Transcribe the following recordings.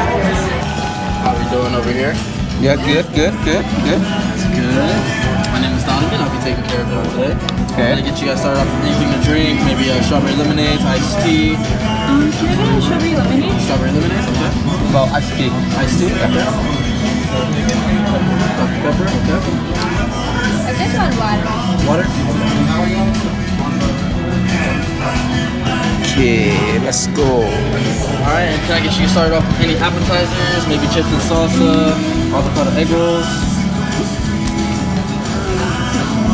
How we doing over here? Yeah, good. That's good. My name is Donovan. I'll be taking care of it all today. Okay. I'm gonna get you guys started off with anything to drink, maybe strawberry lemonade, iced tea. Can I get a strawberry lemonade? Strawberry lemonade, okay. Well, ice tea. Iced tea, okay. Dr. Pepper, okay. I just want water. Water? Okay, let's go. Alright, and can I get you started off with any appetizers, maybe chips and salsa, avocado egg rolls?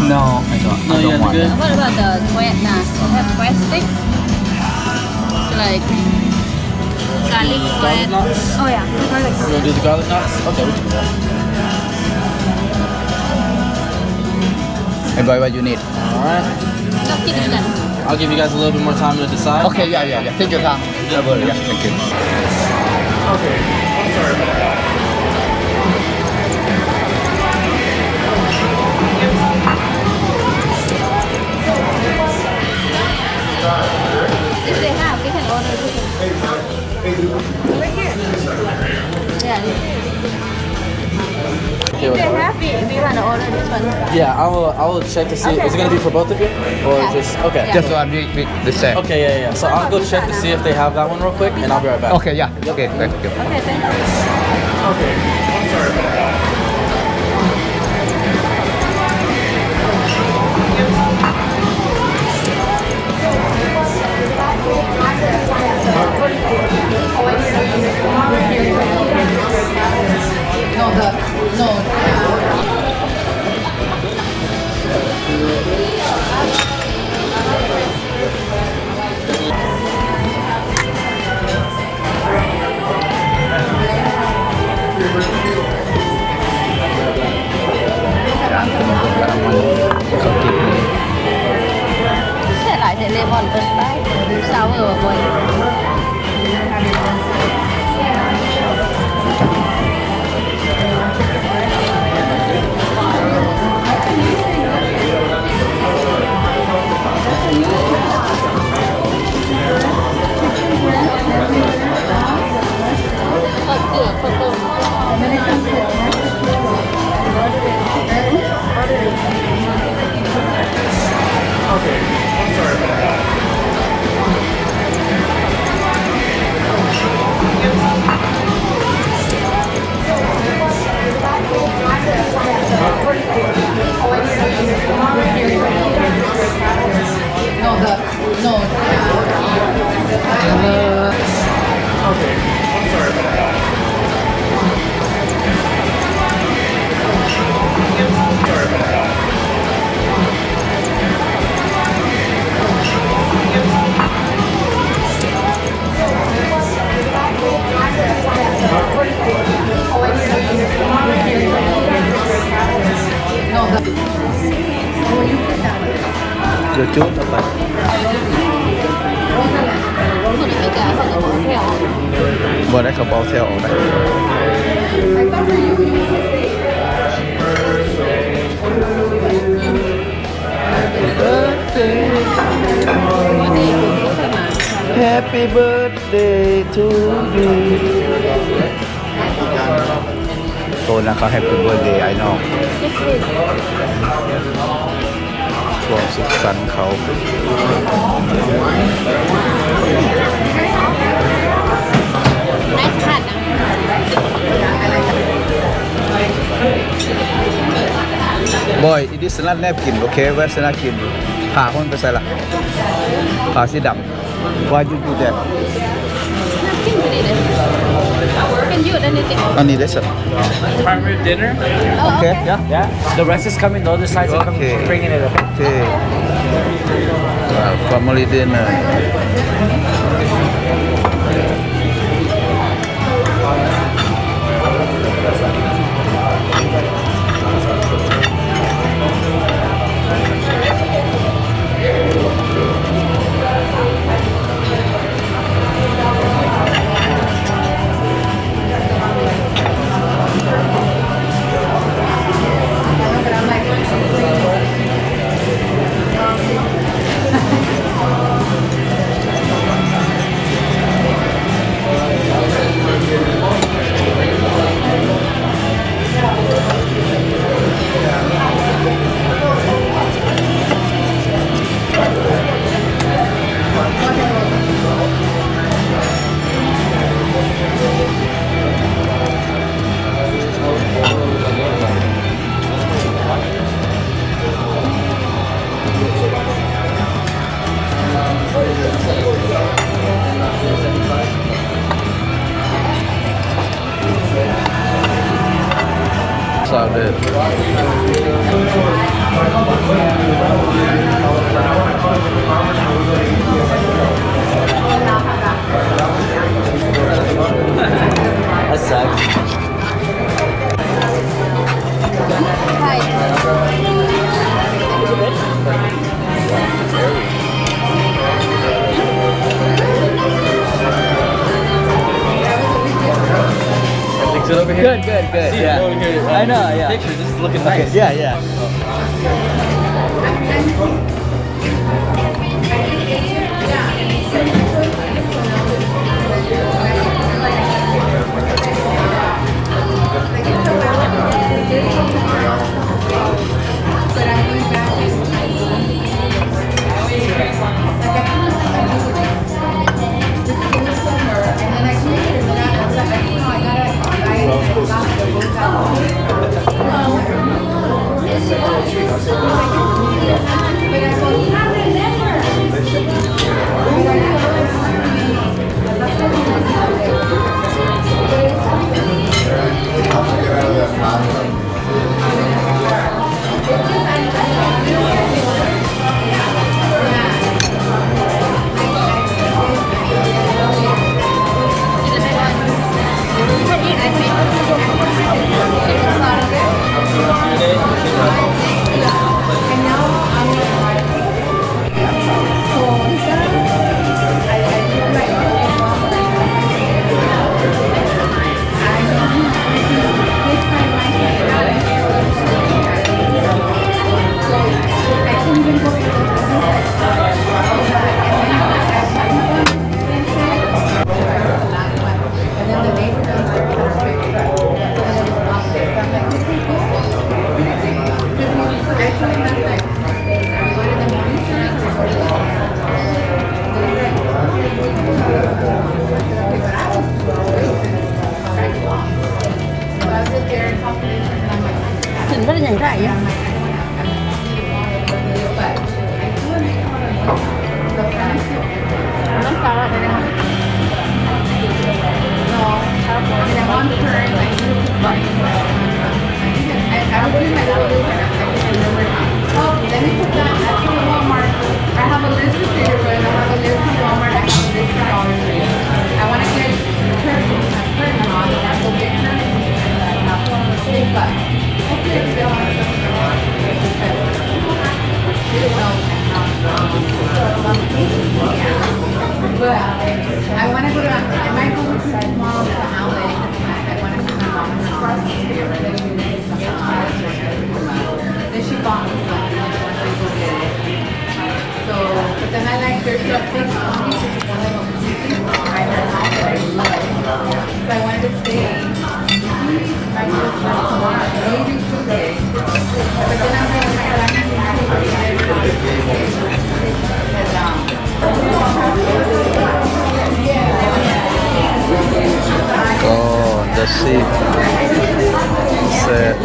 No, I don't. No, I you don't guys want good? that. What about the quail? Have quail stick? Like garlic Garlic quail. knots? Oh yeah, garlic. You wanna do the garlic knots? Okay, we can do that. Hey boy, what you need? Alright. Not kidding that. I'll give you guys a little bit more time to decide. Okay, yeah. Take your time. Yeah, thank you. If they have, we can order this. Right here. Yeah. Okay, If wait. they have, we want to order this one. Yeah, I will check to see. Okay. Is it gonna be for both of you, or Yeah. just okay? Yeah. Just one with the same. Okay, yeah. So I'll go check to see if they have that one real quick, and I'll be right back. Okay, yeah. Okay, thank you. Okay, thank you. Thế lại thì lemon ớt đấy, sour boy. Chưa chút đâu phải. Không được mấy cái, không được bỏ theo. Vừa nãy không bao theo ở đây. Happy birthday to you. Tôi là có happy birthday I know. ช่วงสุขสันต์เขา Nice hat นะ Boy, it is not napkin, okay? Where's the napkin? ผ่าคนไปใส่ละผ่าสีดำ Why you do that? Napkinก็ดีเลย Can you anything? อันนี้ได้สัก Primary dinner. Oh, Okay, yeah? Yeah. The rest is coming. The other sides are coming. Okay. Bringing it up. Okay. Family dinner. Salad. That sucks. Fix it over here. Good, good, good. See, Yeah. over here. I know, yeah. Picture. This is looking nice. Yeah, yeah. Nhìn rất là nhảy rải á. Nó sao lại đây không? Let me put that at Walmart. I have a list of Cedarwood, I have a list from Walmart, I have a list from Dollar Tree. I want to get curtain on, and I will get curtains. Big butt. Okay, we don't want But I want to go to, I might go to tomorrow to the outlet. I want to put my mom across the street. Then she bought me something. I go get it. So, but then I like there's a big one of them right in her house that I love. So I wanted to stay. I was tomorrow, maybe Tuesday. But then I'm going to have Oh, the sea. Set.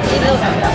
See, look.